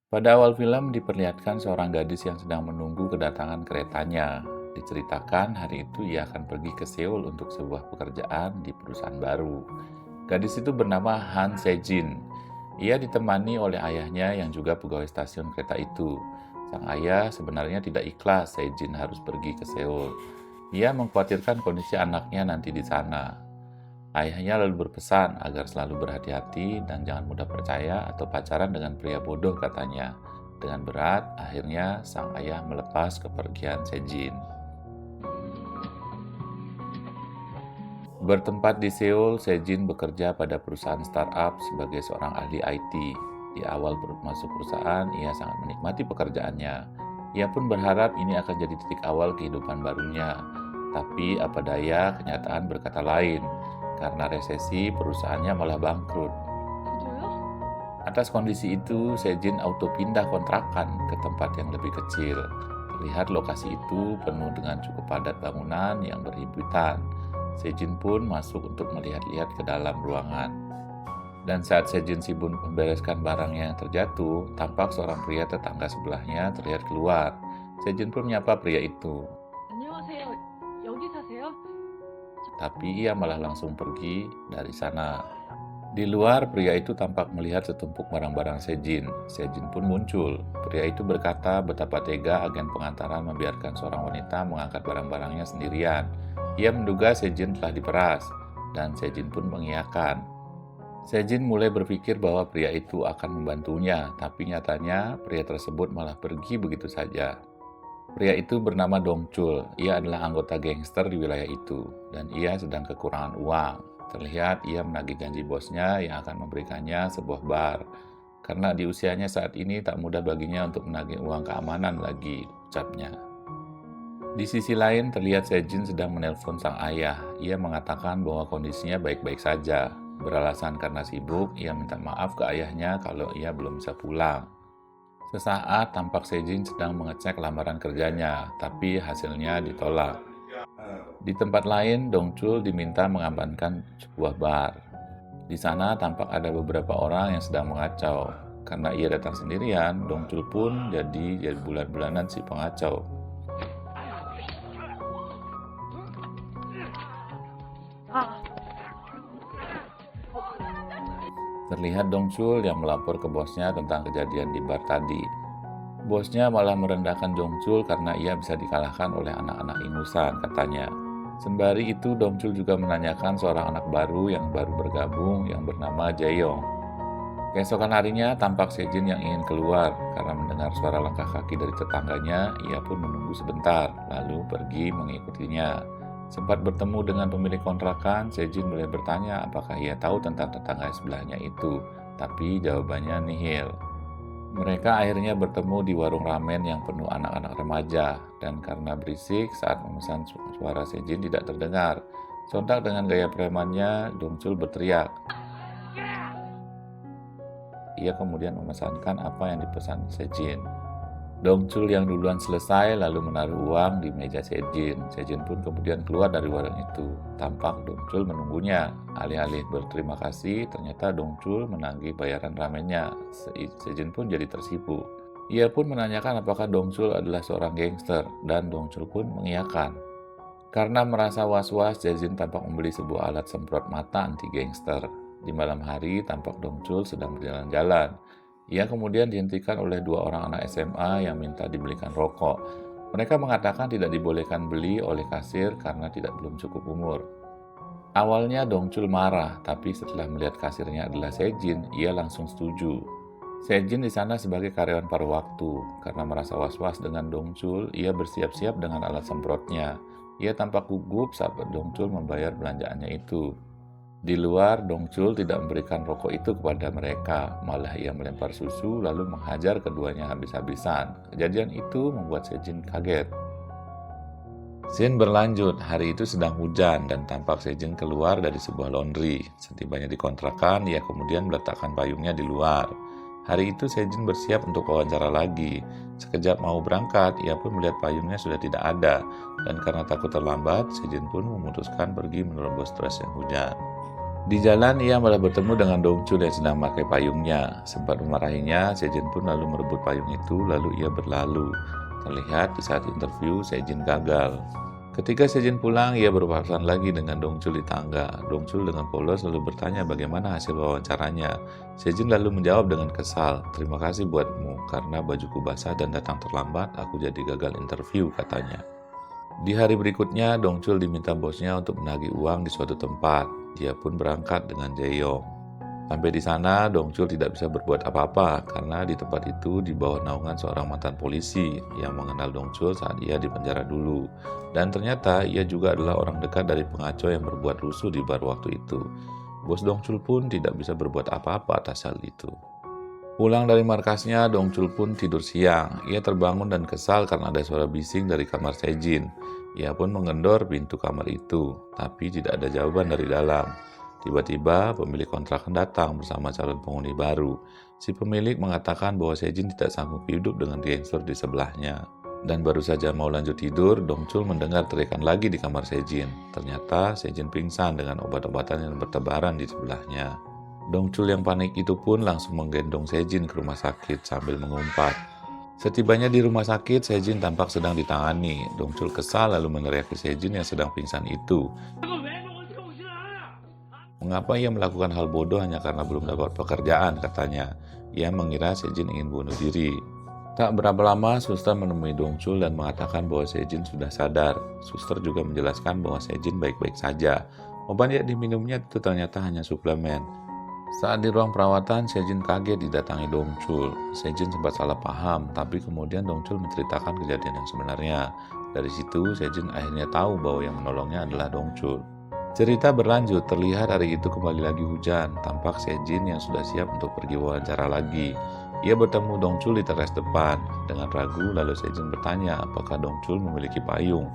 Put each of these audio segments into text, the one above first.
Pada awal film diperlihatkan seorang gadis yang sedang menunggu kedatangan keretanya. Diceritakan hari itu ia akan pergi ke Seoul untuk sebuah pekerjaan di perusahaan baru. Gadis itu bernama Han Sejin. Ia ditemani oleh ayahnya yang juga pegawai stasiun kereta itu. Sang ayah sebenarnya tidak ikhlas Sejin harus pergi ke Seoul. Ia mengkhawatirkan kondisi anaknya nanti di sana. Ayahnya lalu berpesan agar selalu berhati-hati dan jangan mudah percaya atau pacaran dengan pria bodoh katanya. Dengan berat, akhirnya sang ayah melepas kepergian Sejin. Bertempat di Seoul, Sejin bekerja pada perusahaan startup sebagai seorang ahli IT. Di awal masuk perusahaan, ia sangat menikmati pekerjaannya. Ia pun berharap ini akan jadi titik awal kehidupan barunya. Tapi apa daya, kenyataan berkata lain. Karena resesi, perusahaannya malah bangkrut. 저도요? Atas kondisi itu, Sejin auto pindah kontrakan ke tempat yang lebih kecil. Terlihat lokasi itu penuh dengan cukup padat bangunan yang berhimpitan. Sejin pun masuk untuk melihat-lihat ke dalam ruangan. Dan saat Sejin sibuk membereskan barangnya yang terjatuh, tampak seorang pria tetangga sebelahnya terlihat keluar. Sejin pun menyapa pria itu, 안녕하세요. 여기 사세요? tapi ia malah langsung pergi dari sana. Di luar, pria itu tampak melihat setumpuk barang-barang Sejin. Sejin pun muncul. Pria itu berkata betapa tega agen pengantaran membiarkan seorang wanita mengangkat barang-barangnya sendirian. Ia menduga Sejin telah diperas, dan Sejin pun mengiyakan. Sejin mulai berpikir bahwa pria itu akan membantunya, tapi nyatanya pria tersebut malah pergi begitu saja. Pria itu bernama Dongchul. Ia adalah anggota gangster di wilayah itu, dan ia sedang kekurangan uang. Terlihat ia menagih janji bosnya yang akan memberikannya sebuah bar. Karena di usianya saat ini tak mudah baginya untuk menagih uang keamanan lagi, ucapnya. Di sisi lain terlihat Sejin sedang menelpon sang ayah. Ia mengatakan bahwa kondisinya baik-baik saja. Beralasan karena sibuk, ia minta maaf ke ayahnya kalau ia belum bisa pulang. Sesaat tampak Sejin sedang mengecek lamaran kerjanya, tapi hasilnya ditolak. Di tempat lain, Dongchul diminta mengamankan sebuah bar. Di sana tampak ada beberapa orang yang sedang mengacau. Karena ia datang sendirian, Dongchul pun jadi bulan-bulanan si pengacau. 아, Terlihat Dongchul yang melapor ke bosnya tentang kejadian di bar tadi. Bosnya malah merendahkan Dongchul karena ia bisa dikalahkan oleh anak-anak ingusan, katanya. Sembari itu, Dongchul juga menanyakan seorang anak baru yang baru bergabung yang bernama Jaeyong. Keesokan harinya, tampak Sejin yang ingin keluar. Karena mendengar suara langkah kaki dari tetangganya, ia pun menunggu sebentar, lalu pergi mengikutinya. Sempat bertemu dengan pemilik kontrakan, Sejin mulai bertanya apakah ia tahu tentang tetangga sebelahnya itu, tapi jawabannya nihil. Mereka akhirnya bertemu di warung ramen yang penuh anak-anak remaja, dan karena berisik saat memesan suara Sejin tidak terdengar. Sontak dengan gaya premannya, Dongchul berteriak. Ia kemudian memesankan apa yang dipesan Sejin. Dongchul yang duluan selesai lalu menaruh uang di meja Sejin. Sejin pun kemudian keluar dari warung itu. Tampak Dongchul menunggunya. Alih-alih berterima kasih, ternyata Dongchul menagih bayaran ramennya. Sejin pun jadi tersipu. Ia pun menanyakan apakah Dongchul adalah seorang gangster, dan Dongchul pun mengiyakan. Karena merasa was-was, Sejin tampak membeli sebuah alat semprot mata anti gangster. Di malam hari, tampak Dongchul sedang berjalan-jalan. Ia kemudian dihentikan oleh dua orang anak SMA yang minta dibelikan rokok. Mereka mengatakan tidak dibolehkan beli oleh kasir karena belum cukup umur. Awalnya Dongchul marah, tapi setelah melihat kasirnya adalah Sejin, ia langsung setuju. Sejin di sana sebagai karyawan paruh waktu. Karena merasa was-was dengan Dongchul, ia bersiap-siap dengan alat semprotnya. Ia tampak gugup saat Dongchul membayar belanjaannya itu. Di luar, Dongchul tidak memberikan rokok itu kepada mereka, malah ia melempar susu lalu menghajar keduanya habis-habisan. Kejadian itu membuat Sejin kaget. Scene berlanjut, hari itu sedang hujan dan tampak Sejin keluar dari sebuah laundry. Setibanya di kontrakan, ia kemudian meletakkan payungnya di luar. Hari itu Sejin bersiap untuk wawancara lagi. Sekejap mau berangkat, ia pun melihat payungnya sudah tidak ada. Dan karena takut terlambat, Sejin pun memutuskan pergi menerobos derasnya hujan. Di jalan ia malah bertemu dengan Dongchul yang sedang memakai payungnya. Sempat memarahinya, Sejin pun lalu merebut payung itu lalu ia berlalu. Terlihat di saat interview Sejin gagal. Ketika Sejin pulang, ia berpapasan lagi dengan Dongchul di tangga. Dongchul dengan polos lalu bertanya bagaimana hasil wawancaranya. Sejin lalu menjawab dengan kesal, "Terima kasih buatmu, karena bajuku basah dan datang terlambat, aku jadi gagal interview," katanya. Di hari berikutnya, Dongchul diminta bosnya untuk menagih uang di suatu tempat. Dia pun berangkat dengan Jae-yong. Sampai di sana, Dongchul tidak bisa berbuat apa-apa karena di tempat itu di bawah naungan seorang mantan polisi yang mengenal Dongchul saat ia di penjara dulu. Dan ternyata ia juga adalah orang dekat dari pengacau yang berbuat rusuh di bar waktu itu. Bos Dongchul pun tidak bisa berbuat apa-apa atas hal itu. Pulang dari markasnya, Dongchul pun tidur siang. Ia terbangun dan kesal karena ada suara bising dari kamar Sejin. Ia pun mengendor pintu kamar itu, tapi tidak ada jawaban dari dalam. Tiba-tiba pemilik kontrakan datang bersama calon penghuni baru. Si pemilik mengatakan bahwa Sejin tidak sanggup hidup dengan gangster di sebelahnya. Dan baru saja mau lanjut tidur, Dongchul mendengar teriakan lagi di kamar Sejin. Ternyata Sejin pingsan dengan obat-obatan yang bertebaran di sebelahnya. Dongchul yang panik itu pun langsung menggendong Sejin ke rumah sakit sambil mengumpat. Setibanya di rumah sakit, Sejin tampak sedang ditangani. Dongchul kesal lalu meneriaki Sejin yang sedang pingsan itu. Mengapa ia melakukan hal bodoh hanya karena belum dapat pekerjaan, katanya. Ia mengira Sejin ingin bunuh diri. Tak berapa lama, suster menemui Dongchul dan mengatakan bahwa Sejin sudah sadar. Suster juga menjelaskan bahwa Sejin baik-baik saja. Obat yang diminumnya itu ternyata hanya suplemen. Saat di ruang perawatan, Sejin kaget didatangi Dongchul. Sejin sempat salah paham, tapi kemudian Dongchul menceritakan kejadian yang sebenarnya. Dari situ, Sejin akhirnya tahu bahwa yang menolongnya adalah Dongchul. Cerita berlanjut, terlihat hari itu kembali lagi hujan. Tampak Sejin yang sudah siap untuk pergi wawancara lagi. Ia bertemu Dongchul di teras depan. Dengan ragu, lalu Sejin bertanya apakah Dongchul memiliki payung.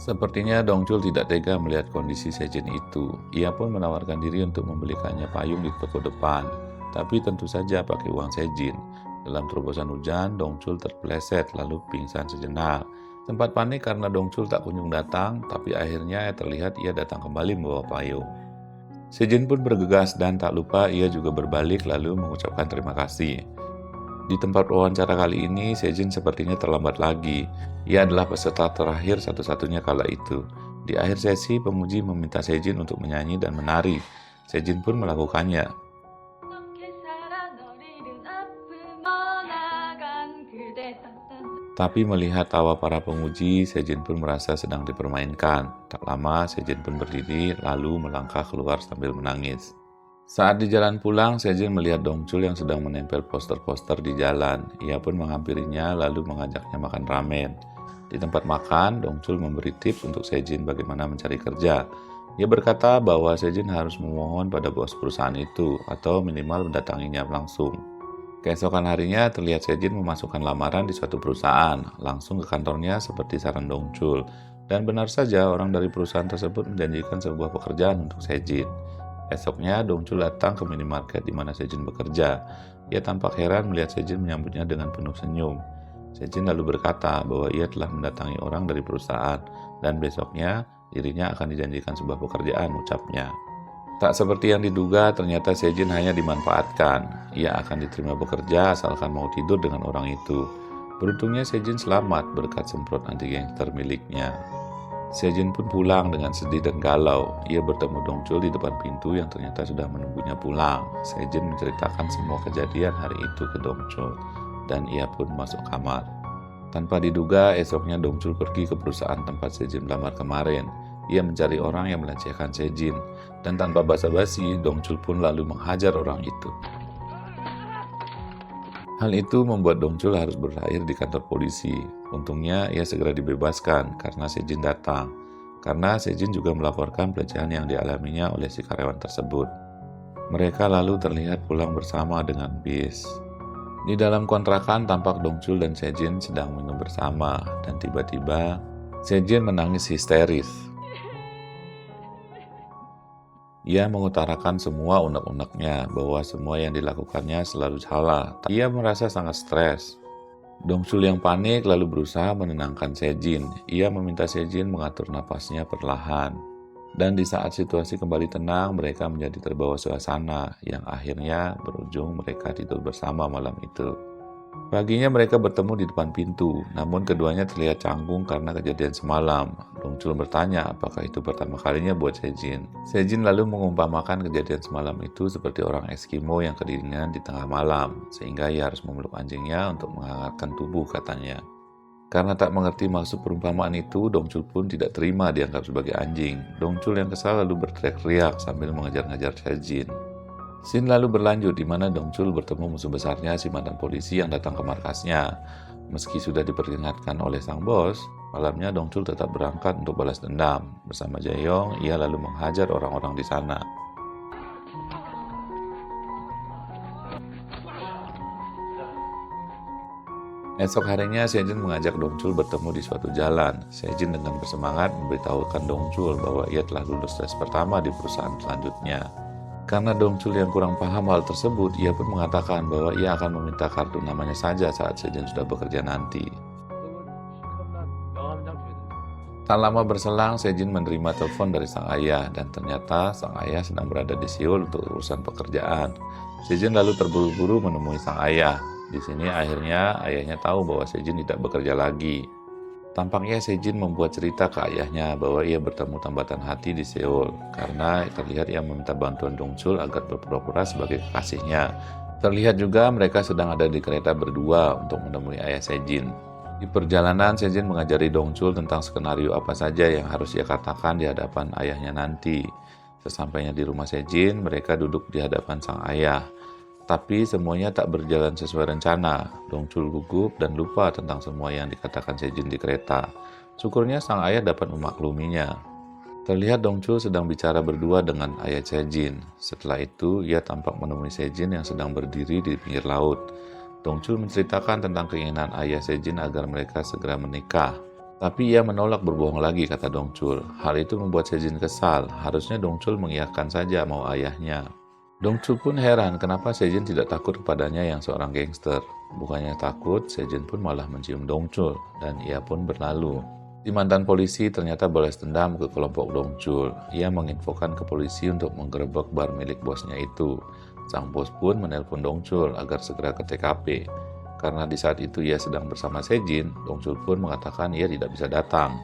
Sepertinya Dongchul tidak tega melihat kondisi Sejin itu. Ia pun menawarkan diri untuk membelikannya payung di toko depan. Tapi tentu saja pakai uang Sejin. Dalam terobosan hujan, Dongchul terpeleset lalu pingsan sejenak. Sempat panik karena Dongchul tak kunjung datang, tapi akhirnya terlihat ia datang kembali membawa payung. Sejin pun bergegas dan tak lupa ia juga berbalik lalu mengucapkan terima kasih. Di tempat wawancara kali ini, Sejin sepertinya terlambat lagi. Ia adalah peserta terakhir satu-satunya kala itu. Di akhir sesi, pemuji meminta Sejin untuk menyanyi dan menari. Sejin pun melakukannya. Tapi melihat tawa para pemuji, Sejin pun merasa sedang dipermainkan. Tak lama, Sejin pun berdiri lalu melangkah keluar sambil menangis. Saat di jalan pulang, Sejin melihat Dongchul yang sedang menempel poster-poster di jalan. Ia pun menghampirinya lalu mengajaknya makan ramen. Di tempat makan, Dongchul memberi tips untuk Sejin bagaimana mencari kerja. Ia berkata bahwa Sejin harus memohon pada bos perusahaan itu atau minimal mendatanginya langsung. Keesokan harinya terlihat Sejin memasukkan lamaran di suatu perusahaan, langsung ke kantornya seperti saran Dongchul. Dan benar saja orang dari perusahaan tersebut menjanjikan sebuah pekerjaan untuk Sejin. Esoknya Dongchul datang ke minimarket di mana Sejin bekerja. Ia tampak heran melihat Sejin menyambutnya dengan penuh senyum. Sejin lalu berkata bahwa ia telah mendatangi orang dari perusahaan dan besoknya dirinya akan dijanjikan sebuah pekerjaan, ucapnya. Tak seperti yang diduga, ternyata Sejin hanya dimanfaatkan. Ia akan diterima bekerja asalkan mau tidur dengan orang itu. Beruntungnya Sejin selamat berkat semprot anti gangster miliknya. Sejin pun pulang dengan sedih dan galau. Ia bertemu Dongchul di depan pintu yang ternyata sudah menunggunya pulang. Sejin menceritakan semua kejadian hari itu ke Dongchul, dan ia pun masuk kamar. Tanpa diduga, esoknya Dongchul pergi ke perusahaan tempat Sejin melamar kemarin. Ia mencari orang yang melecehkan Sejin, dan tanpa basa-basi, Dongchul pun lalu menghajar orang itu. Hal itu membuat Dongchul harus berakhir di kantor polisi. Untungnya, ia segera dibebaskan karena Sejin datang. Karena Sejin juga melaporkan pelecehan yang dialaminya oleh si karyawan tersebut. Mereka lalu terlihat pulang bersama dengan bis. Di dalam kontrakan tampak Dongchul dan Sejin sedang minum bersama, dan tiba-tiba Sejin menangis histeris. Ia mengutarakan semua unek-uneknya bahwa semua yang dilakukannya selalu salah. Ia merasa sangat stres. Dongchul yang panik lalu berusaha menenangkan Sejin. Ia meminta Sejin mengatur napasnya perlahan. Dan di saat situasi kembali tenang, mereka menjadi terbawa suasana yang akhirnya berujung mereka tidur bersama malam itu. Paginya mereka bertemu di depan pintu, namun keduanya terlihat canggung karena kejadian semalam. Dongchul bertanya apakah itu pertama kalinya buat Sejin. Sejin lalu mengumpamakan kejadian semalam itu seperti orang Eskimo yang kedinginan di tengah malam, sehingga ia harus memeluk anjingnya untuk menghangatkan tubuh katanya. Karena tak mengerti maksud perumpamaan itu, Dongchul pun tidak terima dianggap sebagai anjing. Dongchul yang kesal lalu berteriak-teriak sambil mengejar-ngejar Sejin. Scene lalu berlanjut di mana Dongchul bertemu musuh besarnya si mantan polisi yang datang ke markasnya. Meski sudah diperingatkan oleh sang bos, malamnya Dongchul tetap berangkat untuk balas dendam. Bersama Jae-yong, ia lalu menghajar orang-orang di sana. Esok harinya, Sejin mengajak Dongchul bertemu di suatu jalan. Sejin dengan bersemangat memberitahukan Dongchul bahwa ia telah lulus tes pertama di perusahaan selanjutnya. Karena Dongchul yang kurang paham hal tersebut, ia pun mengatakan bahwa ia akan meminta kartu namanya saja saat Sejin sudah bekerja nanti. Tak lama berselang, Sejin menerima telepon dari sang ayah dan ternyata sang ayah sedang berada di Seoul untuk urusan pekerjaan. Sejin lalu terburu-buru menemui sang ayah. Di sini akhirnya ayahnya tahu bahwa Sejin tidak bekerja lagi. Tampaknya Sejin membuat cerita ke ayahnya bahwa ia bertemu tambatan hati di Seoul karena terlihat ia meminta bantuan Dongchul agar berpura-pura sebagai kekasihnya. Terlihat juga mereka sedang ada di kereta berdua untuk menemui ayah Sejin. Di perjalanan, Sejin mengajari Dongchul tentang skenario apa saja yang harus ia katakan di hadapan ayahnya nanti. Sesampainya di rumah Sejin, mereka duduk di hadapan sang ayah. Tapi semuanya tak berjalan sesuai rencana. Dongchul gugup dan lupa tentang semua yang dikatakan Sejin di kereta. Syukurnya sang ayah dapat memakluminya. Terlihat Dongchul sedang bicara berdua dengan ayah Sejin. Setelah itu, ia tampak menemui Sejin yang sedang berdiri di pinggir laut. Dongchul menceritakan tentang keinginan ayah Sejin agar mereka segera menikah. Tapi ia menolak berbohong lagi, kata Dongchul. Hal itu membuat Sejin kesal. Harusnya Dongchul mengiyakan saja mau ayahnya. Dongchul pun heran kenapa Sejin tidak takut kepadanya yang seorang gangster. Bukannya takut, Sejin pun malah mencium Dongchul dan ia pun berlalu. Si mantan polisi ternyata balas dendam ke kelompok Dongchul. Ia menginfokan ke polisi untuk menggerebek bar milik bosnya itu. Sang bos pun menelpon Dongchul agar segera ke TKP. Karena di saat itu ia sedang bersama Sejin, Dongchul pun mengatakan ia tidak bisa datang.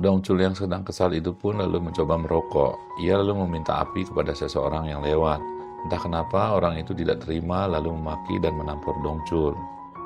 Dongchul yang sedang kesal itu pun lalu mencoba merokok. Ia lalu meminta api kepada seseorang yang lewat. Entah kenapa orang itu tidak terima lalu memaki dan menampar Dongchul.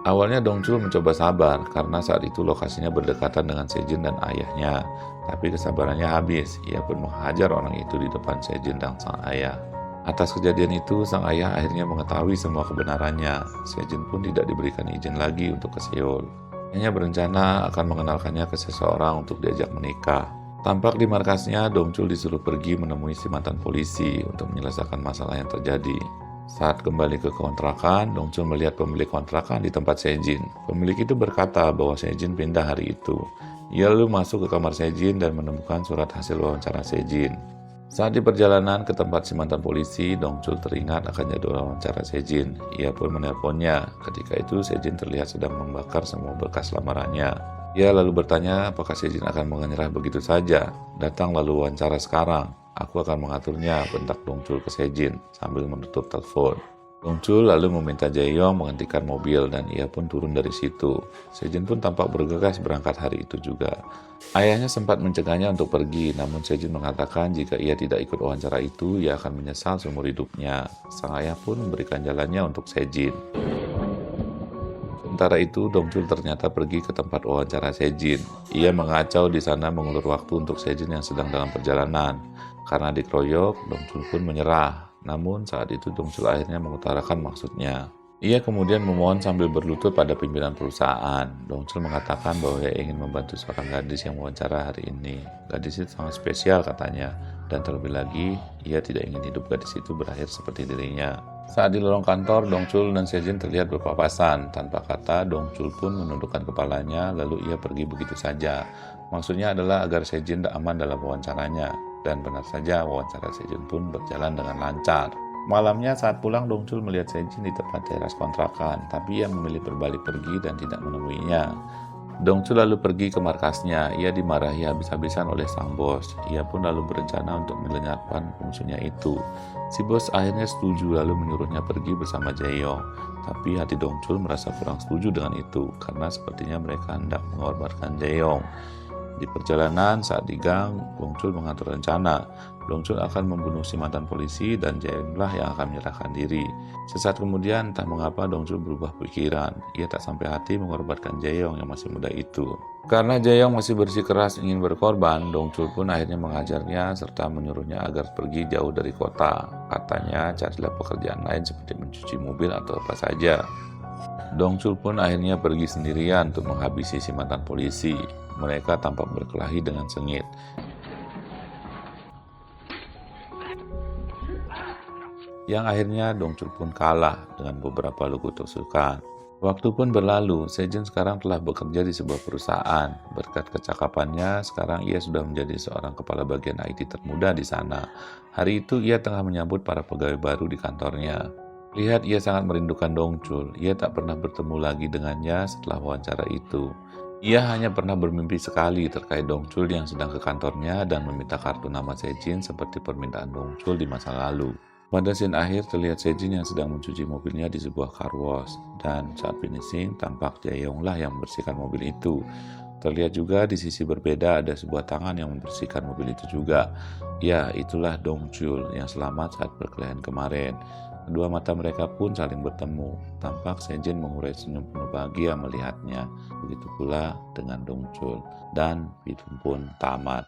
Awalnya Dongchul mencoba sabar karena saat itu lokasinya berdekatan dengan Sejin dan ayahnya. Tapi kesabarannya habis, ia pun menghajar orang itu di depan Sejin dan sang ayah. Atas kejadian itu, sang ayah akhirnya mengetahui semua kebenarannya. Sejin pun tidak diberikan izin lagi untuk ke Seoul. Hanya berencana akan mengenalkannya ke seseorang untuk diajak menikah. Tampak di markasnya, Dongchul disuruh pergi menemui si mantan polisi untuk menyelesaikan masalah yang terjadi. Saat kembali ke kontrakan, Dongchul melihat pemilik kontrakan di tempat Sejin. Pemilik itu berkata bahwa Sejin pindah hari itu. Ia lalu masuk ke kamar Sejin dan menemukan surat hasil wawancara Sejin. Saat di perjalanan ke tempat si mantan polisi, Dongchul teringat akan jadwal wawancara Sejin. Ia pun menelponnya. Ketika itu, Sejin terlihat sedang membakar semua berkas lamarannya. Ia lalu bertanya apakah Sejin akan menyerah begitu saja. Datang lalu wawancara sekarang. Aku akan mengaturnya, bentak Dongchul ke Sejin sambil menutup telepon. Dongchul lalu meminta Jae-yong menghentikan mobil dan ia pun turun dari situ. Sejin pun tampak bergegas berangkat hari itu juga. Ayahnya sempat mencegahnya untuk pergi, namun Sejin mengatakan jika ia tidak ikut wawancara itu, ia akan menyesal seumur hidupnya. Sang ayah pun memberikan jalannya untuk Sejin. Sementara itu, Dongchul ternyata pergi ke tempat wawancara Sejin. Ia mengacau di sana mengulur waktu untuk Sejin yang sedang dalam perjalanan. Karena dikeroyok, Dongchul pun menyerah. Namun saat itu Dongchul akhirnya mengutarakan maksudnya. Ia kemudian memohon sambil berlutut pada pimpinan perusahaan. Dongchul mengatakan bahwa ia ingin membantu seorang gadis yang wawancara hari ini. Gadis itu sangat spesial katanya. Dan terlebih lagi, ia tidak ingin hidup gadis itu berakhir seperti dirinya. Saat di lorong kantor, Dongchul dan Sejin terlihat berpapasan. Tanpa kata, Dongchul pun menundukkan kepalanya, lalu ia pergi begitu saja. Maksudnya adalah agar Sejin aman dalam wawancaranya. Dan benar saja, wawancara Sejin pun berjalan dengan lancar. Malamnya saat pulang, Dongchul melihat Sejin di tempat teras kontrakan, tapi ia memilih berbalik pergi dan tidak menemuinya. Dongchul lalu pergi ke markasnya. Ia dimarahi habis-habisan oleh sang bos. Ia pun lalu berencana untuk melenyapkan musuhnya itu. Si bos akhirnya setuju lalu menyuruhnya pergi bersama Jaeyong. Tapi hati Dongchul merasa kurang setuju dengan itu karena sepertinya mereka hendak mengorbankan Jaeyong. Di perjalanan saat di gang, Dongchul mengatur rencana. Dongchul akan membunuh si mantan polisi dan Jaeyonglah yang akan menyerahkan diri. Sesaat kemudian, entah mengapa Dongchul berubah pikiran. Ia tak sampai hati mengorbankan Jaeyong yang masih muda itu. Karena Jaeyong masih bersikeras ingin berkorban, Dongchul pun akhirnya mengajarnya serta menyuruhnya agar pergi jauh dari kota. Katanya, carilah pekerjaan lain seperti mencuci mobil atau apa saja. Dongchul pun akhirnya pergi sendirian untuk menghabisi si mantan polisi. Mereka tampak berkelahi dengan sengit. Yang akhirnya Dongchul pun kalah dengan beberapa luka tusukan. Waktu pun berlalu, Sejin sekarang telah bekerja di sebuah perusahaan. Berkat kecakapannya, sekarang ia sudah menjadi seorang kepala bagian IT termuda di sana. Hari itu ia tengah menyambut para pegawai baru di kantornya. Lihat ia sangat merindukan Dongchul. Ia tak pernah bertemu lagi dengannya setelah wawancara itu. Ia hanya pernah bermimpi sekali terkait Dongchul yang sedang ke kantornya dan meminta kartu nama Sejin seperti permintaan Dongchul di masa lalu. Pada scene akhir terlihat Sejin yang sedang mencuci mobilnya di sebuah car wash, dan saat finishing tampak Jaeyonglah yang membersihkan mobil itu. Terlihat juga di sisi berbeda ada sebuah tangan yang membersihkan mobil itu juga. Ya, itulah Dongchul yang selamat saat perkelahian kemarin. Kedua mata mereka pun saling bertemu. Tampak Sejin mengurai senyum penuh bahagia melihatnya. Begitu pula dengan Dongchul. Dan film pun tamat.